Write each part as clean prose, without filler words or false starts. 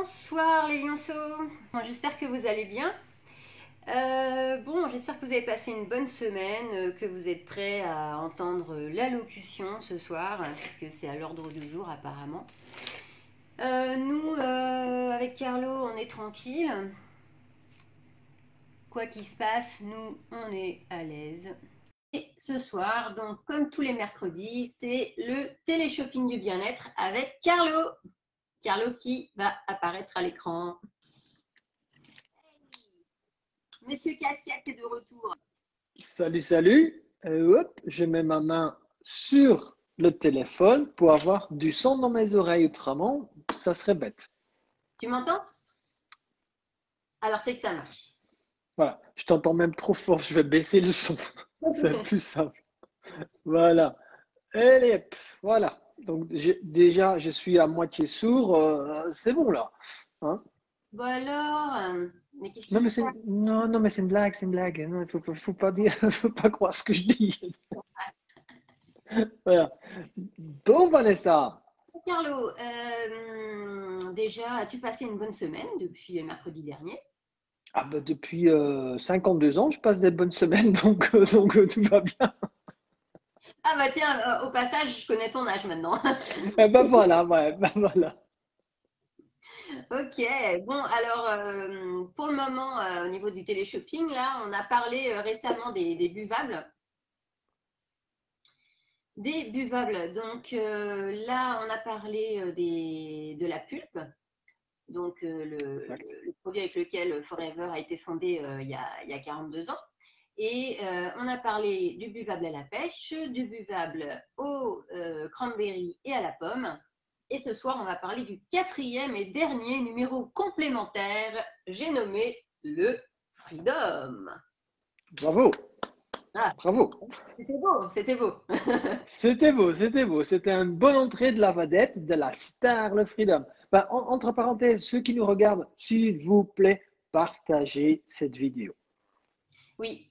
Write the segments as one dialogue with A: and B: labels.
A: Bonsoir les lionceaux. Bon, j'espère que vous allez bien. J'espère que vous avez passé une bonne semaine, que vous êtes prêts à entendre l'allocution ce soir, puisque c'est à l'ordre du jour apparemment. Nous, avec Carlo, on est tranquille. Quoi qu'il se passe, nous, on est à l'aise. Et ce soir, donc comme tous les mercredis, c'est le télé-shopping du bien-être avec Carlo. Carlo qui va apparaître à l'écran. Monsieur Casquette est de retour.
B: Salut, salut. Hop, je mets ma main sur le téléphone pour avoir du son dans mes oreilles. Autrement, ça serait bête.
A: Tu m'entends? Alors c'est que ça marche.
B: Voilà, je t'entends même trop fort. Je vais baisser le son. C'est plus simple. Voilà. Allez, voilà. Donc déjà, je suis à moitié sourd. C'est bon là. Hein?
A: Bon alors, mais qu'est-ce
B: Non,
A: qui
B: mais
A: se
B: c'est
A: passe?
B: non, mais c'est une blague, c'est une blague. Non, faut pas dire, faut pas croire ce que je dis. Voilà. Bon, Vanessa.
A: Carlo, déjà, as-tu passé une bonne semaine depuis mercredi dernier?
B: Ah bah depuis 52 ans, je passe des bonnes semaines, donc tout va bien.
A: Ah bah tiens, au passage, je connais ton âge maintenant.
B: Et ben voilà, ouais, ben voilà.
A: Ok, bon alors pour le moment, au niveau du télé-shopping, là, on a parlé récemment des buvables. Des buvables, donc là, on a parlé de la pulpe. Donc
B: Exact.
A: le produit avec lequel Forever a été fondé il y a 42 ans. Et on a parlé du buvable à la pêche, du buvable au cranberry et à la pomme. Et ce soir, on va parler du quatrième et dernier numéro complémentaire, j'ai nommé le Freedom.
B: Bravo,
A: Ah,
B: bravo.
A: c'était beau, c'était beau.
B: C'était beau, c'était beau. C'était une bonne entrée de la vedette, de la star, le Freedom. Ben, entre parenthèses, ceux qui nous regardent, s'il vous plaît, partagez cette vidéo.
A: Oui.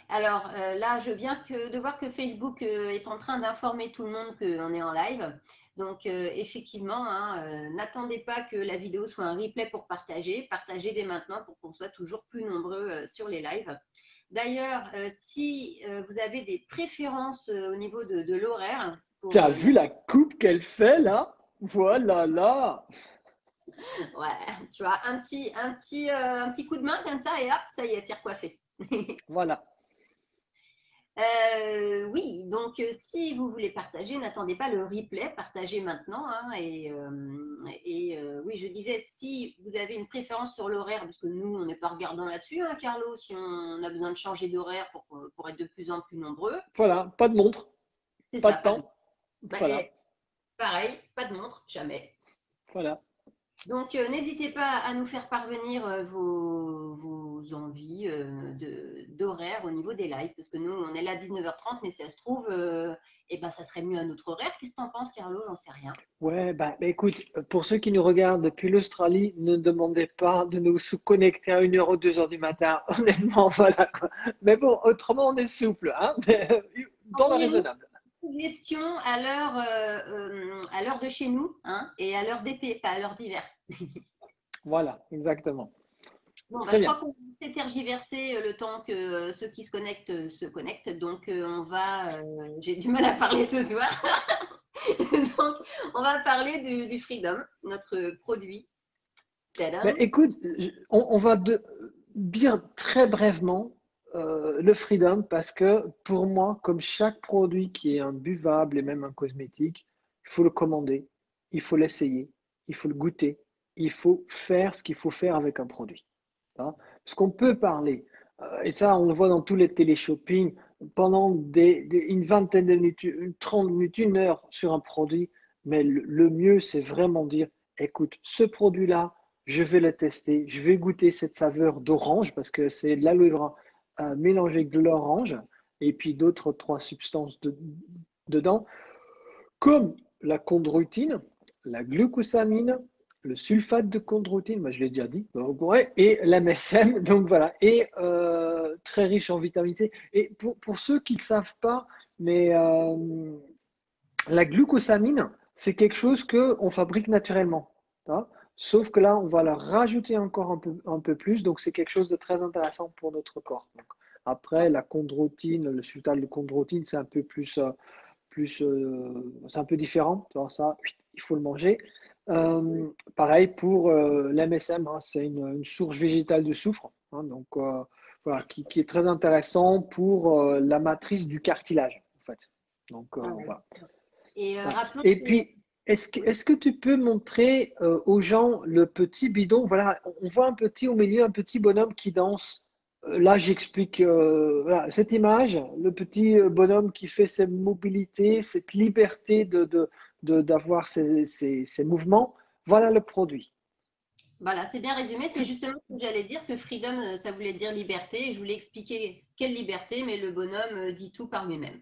A: Alors là, je viens de voir que Facebook est en train d'informer tout le monde qu'on est en live. Donc effectivement, hein, n'attendez pas que la vidéo soit un replay pour partager. Partagez dès maintenant pour qu'on soit toujours plus nombreux sur les lives. D'ailleurs, si vous avez des préférences au niveau de l'horaire, pour
B: T'as vu la coupe qu'elle fait là? Voilà là.
A: ouais, tu vois, un petit coup de main comme ça et hop, ça y est, c'est recoiffé.
B: Voilà.
A: Oui, donc si vous voulez partager, n'attendez pas le replay, partagez maintenant, hein, oui, je disais, si vous avez une préférence sur l'horaire, parce que nous, on n'est pas regardant là-dessus, hein, Carlo, si on a besoin de changer d'horaire pour être de plus en plus nombreux,
B: Voilà. Pas de montre,
A: c'est
B: pas
A: ça,
B: de
A: pas de
B: temps.
A: montre. Bah,
B: Voilà.
A: pareil, pas de montre, jamais.
B: Voilà.
A: Donc, n'hésitez pas à nous faire parvenir vos envies d'horaire au niveau des lives, parce que nous, on est là à 19h30, mais si ça se trouve, eh ben, ça serait mieux à notre horaire. Qu'est-ce que tu en penses, Carlo? J'en sais rien.
B: Ouais, bah, écoute, pour ceux qui nous regardent depuis l'Australie, ne demandez pas de nous connecter à 1h ou 2h du matin. Honnêtement, voilà, quoi. Mais bon, autrement, on est souple, hein, mais dans le
A: Envoyez-nous
B: raisonnable.
A: une suggestion à l'heure de chez nous, hein, et à l'heure d'été, pas à l'heure d'hiver.
B: Voilà, exactement.
A: Bon, bah,
B: Très
A: je
B: bien.
A: crois qu'on s'est tergiversé le temps que ceux qui se connectent. Donc, j'ai du mal à parler ce soir. Donc, on va parler du Freedom, notre produit.
B: Mais
A: Tadam.
B: écoute, on va dire très brièvement le Freedom parce que pour moi, comme chaque produit qui est un buvable et même un cosmétique, il faut le commander, il faut l'essayer, il faut le goûter, il faut faire ce qu'il faut faire avec un produit. Hein. Parce qu'on peut parler, et ça on le voit dans tous les téléshoppings, pendant une vingtaine de minutes, 30 minutes, 1 heure sur un produit, mais le mieux c'est vraiment dire, écoute, ce produit-là, je vais le tester, je vais goûter cette saveur d'orange parce que c'est de l'aloe vera mélangé avec de l'orange et puis d'autres trois substances dedans, comme la chondroïtine, la glucosamine, le sulfate de chondroïtine, moi je l'ai déjà dit, et l'MSM, donc voilà, et très riche en vitamine C. Et pour ceux qui ne savent pas, mais la glucosamine, c'est quelque chose qu'on fabrique naturellement. Hein. sauf que là, on va leur rajouter encore un peu plus. Donc, c'est quelque chose de très intéressant pour notre corps. Donc, après, la chondroïtine, le sulfate de chondroïtine, c'est un peu c'est un peu différent. Alors ça, il faut le manger. Pareil pour l'MSM, hein, c'est une source végétale de soufre, hein, donc voilà, qui est très intéressant pour la matrice du cartilage, en fait. Donc
A: Ah ouais.
B: voilà.
A: Et
B: Voilà.
A: rappelons
B: Et
A: que
B: puis, est-ce que tu peux montrer aux gens le petit bidon? Voilà, on voit un petit au milieu, un petit bonhomme qui danse. Là, j'explique voilà, cette image, le petit bonhomme qui fait ses mobilités, cette liberté d'avoir ses mouvements. Voilà le produit.
A: voilà, c'est bien résumé. C'est justement ce que j'allais dire que freedom, ça voulait dire liberté. Et je voulais expliquer quelle liberté, mais le bonhomme dit tout par lui-même.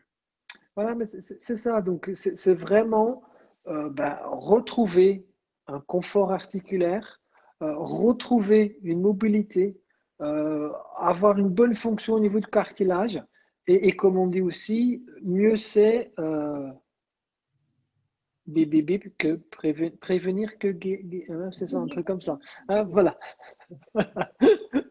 B: Voilà, mais c'est ça. Donc, c'est vraiment retrouver un confort articulaire, retrouver une mobilité, avoir une bonne fonction au niveau du cartilage. Et comme on dit aussi, mieux c'est bip, bip, que prévenir que hein, c'est ça, un truc comme ça. Hein, voilà.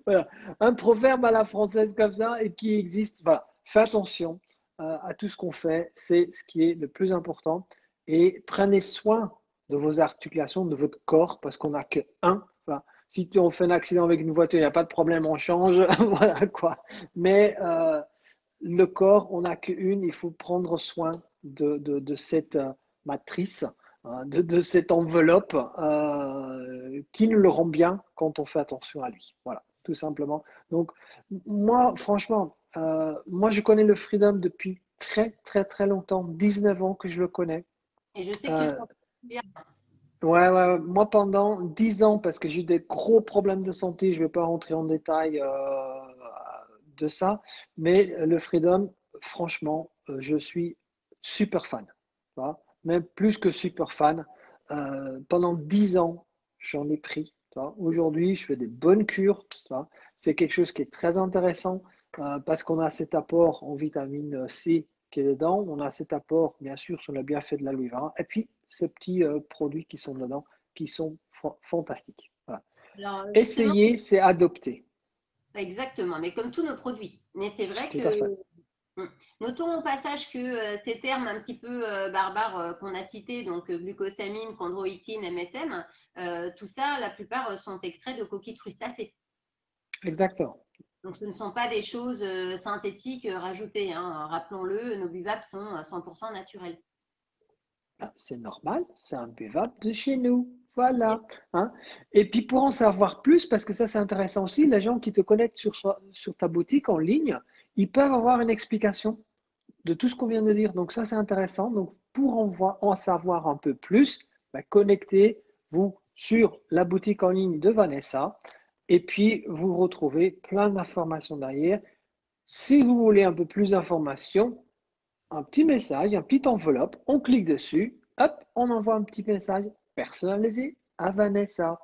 B: Voilà. Un proverbe à la française comme ça et qui existe. Voilà. Fais attention à tout ce qu'on fait, c'est ce qui est le plus important. Et prenez soin de vos articulations, de votre corps, parce qu'on n'a que un. Enfin, si on fait un accident avec une voiture, il n'y a pas de problème, on change. Voilà quoi. Mais le corps, on n'a qu'une, il faut prendre soin de cette matrice, de cette enveloppe qui nous le rend bien quand on fait attention à lui. Voilà, tout simplement. Donc, moi, franchement, moi, je connais le Freedom depuis très, très, très longtemps, 19 ans que je le connais.
A: Et je sais que tu le
B: Euh,
A: prends bien.
B: ouais, ouais, moi, pendant 10 ans, parce que j'ai eu des gros problèmes de santé, je ne vais pas rentrer en détail de ça, mais le Freedom, franchement, je suis super fan. Tu vois. Même plus que super fan. Pendant 10 ans, j'en ai pris. Aujourd'hui, je fais des bonnes cures. C'est quelque chose qui est très intéressant parce qu'on a cet apport en vitamine C qui est dedans. On a cet apport, bien sûr, sur le bienfait de l'aloe vera. Et puis, ces petits produits qui sont dedans, qui sont fantastiques. Voilà.
A: Alors, justement,
B: Essayer, c'est adopter.
A: exactement, mais comme tous nos produits. Mais c'est vrai
B: Tout à
A: que,
B: fait.
A: notons au passage que ces termes un petit peu barbares qu'on a cités, donc glucosamine, chondroïtine, MSM, tout ça, la plupart sont extraits de coquilles de crustacés.
B: Exactement.
A: Donc ce ne sont pas des choses synthétiques rajoutées, hein. Rappelons-le, nos buvables sont 100% naturels.
B: Ah, c'est normal, c'est un buvable de chez nous.
A: Et-
B: Voilà. Hein. Et puis pour en savoir plus, parce que ça c'est intéressant aussi, les gens qui te connectent sur ta boutique en ligne, ils peuvent avoir une explication de tout ce qu'on vient de dire. Donc ça c'est intéressant. Donc pour en savoir un peu plus, connectez-vous sur la boutique en ligne de Vanessa et puis vous retrouvez plein d'informations derrière. Si vous voulez un peu plus d'informations, un petit message, un petit enveloppe, on clique dessus, hop, on envoie un petit message personnalisé à Vanessa.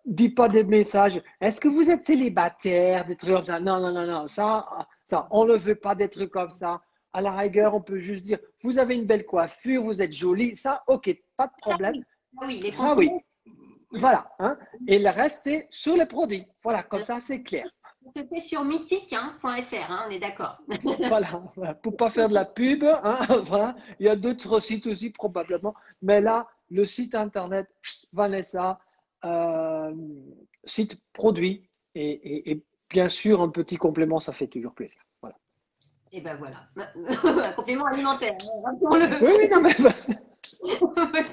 B: Dis pas des messages, est-ce que vous êtes célibataire, des trucs comme ça. Non, non, non, non, ça, on ne veut pas des trucs comme ça. À la rigueur, on peut juste dire, vous avez une belle coiffure, vous êtes jolie, ça, ok, pas de
A: Ça
B: problème.
A: oui, ça oui, les
B: Ça, oui,
A: compliments.
B: voilà. Hein. Et le reste, c'est sur les produits. Voilà, comme ça, c'est clair.
A: C'était sur mythique.fr, hein, on est d'accord.
B: Voilà, voilà, pour pas faire de la pub, hein, voilà. Il y a d'autres sites aussi probablement, mais là, le site internet Vanessa, euh, site produit et bien sûr un petit complément, ça fait toujours plaisir. Voilà.
A: Et ben voilà, un complément alimentaire, hein, rappelons-le.
B: Oui, oui, non mais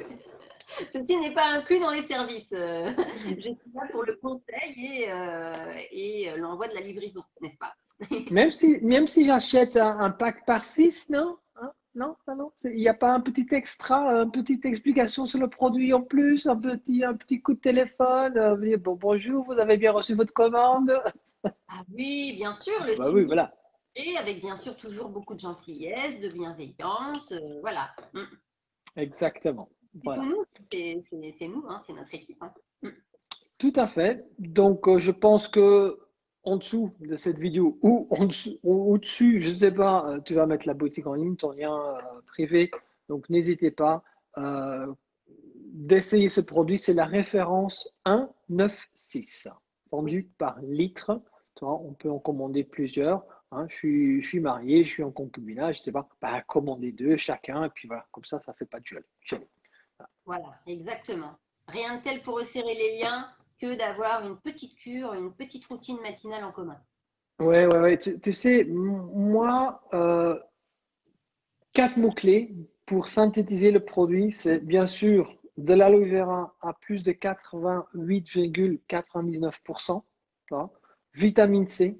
A: Ceci n'est pas inclus dans les services. Je suis là pour le conseil et l'envoi de la livraison, n'est-ce pas?
B: même si j'achète un pack par 6, non, hein, non, non, non, il n'y a pas un petit extra, une petite explication sur le produit en plus, un petit coup de téléphone, dire, bon, bonjour, vous avez bien reçu votre commande.
A: Ah oui, bien sûr, le
B: Bah oui,
A: suivi
B: voilà.
A: avec bien sûr toujours beaucoup de gentillesse, de bienveillance, voilà.
B: Exactement.
A: C'est tout
B: Voilà.
A: nous, c'est nous, hein, c'est notre équipe, hein.
B: Tout à fait. Donc, je pense que en dessous de cette vidéo ou en dessous, ou au-dessus, je ne sais pas, tu vas mettre la boutique en ligne, ton lien privé. Donc, n'hésitez pas. Euh, d'essayer ce produit. C'est la référence 196, vendue par litre. On peut en commander plusieurs. Hein. Je suis marié, je suis en concubinage, je sais pas. Bah, commander deux chacun, et puis voilà, comme ça ne fait pas de gel.
A: Voilà, exactement. Rien de tel pour resserrer les liens que d'avoir une petite cure, une petite routine matinale en commun.
B: Ouais. Tu sais, moi, 4 mots-clés pour synthétiser le produit, c'est bien sûr de l'aloe vera à plus de 88,99%, vitamine C,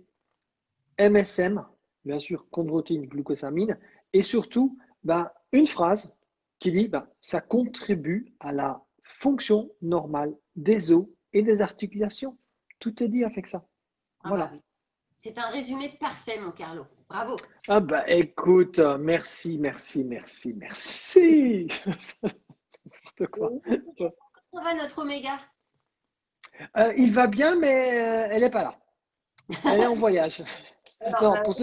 B: MSM, bien sûr, chondroïtine, glucosamine, et surtout, ben, une phrase qui dit ben, ça contribue à la fonction normale des os et des articulations. Tout est dit avec ça.
A: Ah bah
B: Voilà.
A: oui. C'est un résumé parfait, mon Carlo. Bravo.
B: Ah bah écoute, merci. N'importe quoi.
A: Et comment va notre oméga?
B: Il va bien, mais elle n'est pas là. Elle est en voyage.
A: Alors,
B: Non, pour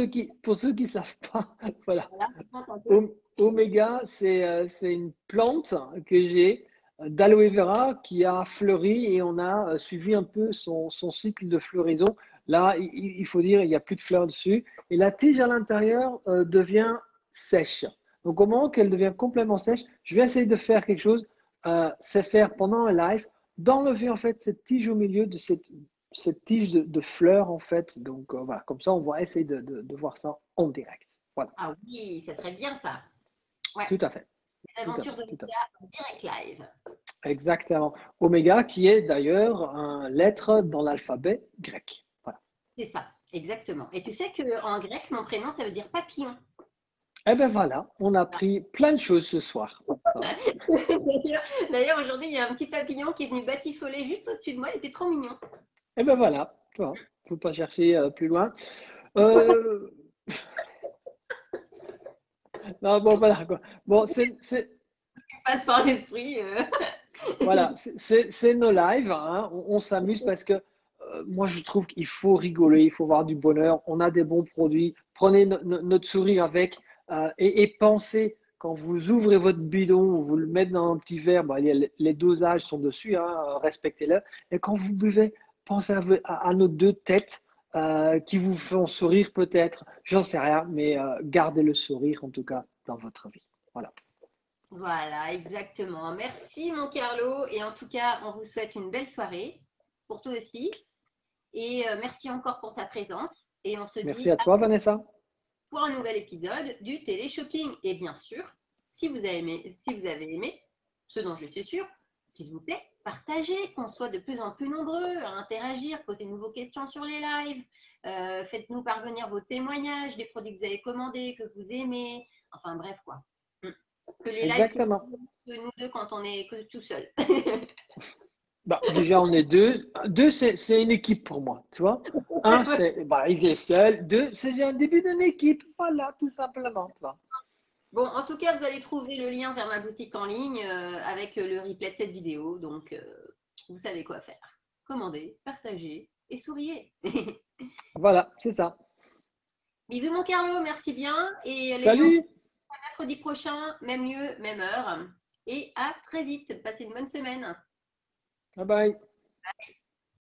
B: ceux qui savent pas, voilà.
A: voilà, raconte un peu.
B: Oméga, c'est une plante que j'ai d'aloe vera qui a fleuri et on a suivi un peu son cycle de floraison. Là, il faut dire, il n'y a plus de fleurs dessus et la tige à l'intérieur devient sèche. Donc, au moment qu'elle devient complètement sèche, je vais essayer de faire quelque chose, c'est faire pendant un live, d'enlever en fait cette tige au milieu de cette tige de fleurs en fait. Donc, voilà, comme ça, on va essayer de voir ça en direct. Voilà.
A: Ah oui, ça serait bien ça. Ouais,
B: Tout à fait.
A: les
B: Tout à
A: aventures
B: fait.
A: de
B: Tout à
A: Lydia en direct live.
B: fait. Exactement. Oméga, qui est d'ailleurs un lettre dans l'alphabet grec. Voilà.
A: C'est ça, exactement. Et tu sais qu'en grec, mon prénom, ça veut dire papillon.
B: Eh bien voilà, on a appris plein de choses ce soir.
A: D'ailleurs, aujourd'hui, il y a un petit papillon qui est venu batifoler juste au-dessus de moi. Il était trop mignon.
B: Eh bien voilà, tu vois, faut pas chercher plus loin. Euh, Non, bon, voilà quoi. Bon,
A: Il passe par l'esprit.
B: voilà, c'est nos lives, hein. On s'amuse parce que moi je trouve qu'il faut rigoler, il faut avoir du bonheur. On a des bons produits. Prenez notre sourire avec et pensez quand vous ouvrez votre bidon, vous le mettez dans un petit verre, bah, les dosages sont dessus, hein, respectez-le. Et quand vous buvez, pensez à nos deux têtes qui vous font sourire peut-être. J'en sais rien, mais gardez le sourire en tout cas dans votre vie. Voilà.
A: Voilà, exactement. Merci, mon Carlo. Et en tout cas, on vous souhaite une belle soirée pour toi aussi. Et merci encore pour ta présence. Et on se
B: Merci
A: dit
B: à toi, Vanessa.
A: pour un nouvel épisode du télé-shopping. Et bien sûr, si vous avez aimé, ce dont je suis sûre, s'il vous plaît, partagez, qu'on soit de plus en plus nombreux à interagir, poser de nouvelles questions sur les lives, faites-nous parvenir vos témoignages, des produits que vous avez commandés, que vous aimez, enfin bref quoi. Que les lives soient
B: Exactement.
A: que nous deux quand on est que tout seul.
B: Bah, déjà, on est deux. Deux, c'est une équipe pour moi, tu vois. Un, c'est, bah, il est seul. Deux, c'est déjà un début d'une équipe. Voilà, tout simplement, tu vois.
A: Bon, en tout cas, vous allez trouver le lien vers ma boutique en ligne avec le replay de cette vidéo. Donc, vous savez quoi faire. Commandez, partagez et souriez.
B: Voilà, c'est ça.
A: Bisous mon Carlo, merci bien. Et allez, on se
B: Salut!
A: retrouve mercredi prochain, même lieu, même heure. Et à très vite. Passez une bonne semaine.
B: Bye bye.